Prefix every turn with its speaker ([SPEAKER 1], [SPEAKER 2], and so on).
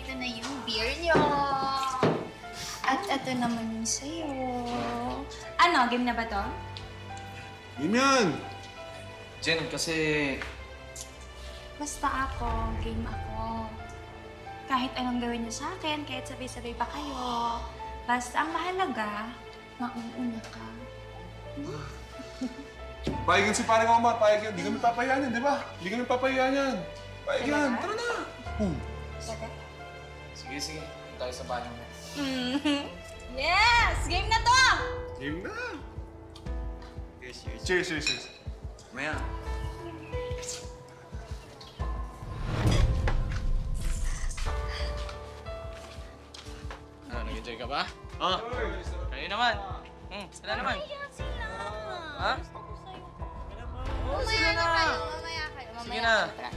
[SPEAKER 1] ito na yung beer nyo. At ito naman yung sa'yo. Ano, game na ba to?
[SPEAKER 2] Game yan!
[SPEAKER 3] Jen, kasi...
[SPEAKER 1] Basta ako, game ako. Kahit anong gawin niyo sa akin, kahit sabay-sabay pa kayo. Basta ang mahalaga, mauuna ka.
[SPEAKER 2] Payag yan si paring Omar, payag yan. Di kami papayaan yan, di ba? Di kami papayaan yan. Payag yan, tara na!
[SPEAKER 1] Sige.
[SPEAKER 3] Sige. Tayo sa banyo mo.
[SPEAKER 1] Yes! Game na to!
[SPEAKER 2] Game na!
[SPEAKER 3] Cheers.
[SPEAKER 2] Cheers.
[SPEAKER 3] Maya. Ano, nag-enjoy ka ba? Oh, kayo naman. Sila naman. Ha?
[SPEAKER 1] Mamaya na kayo.
[SPEAKER 3] Sige na.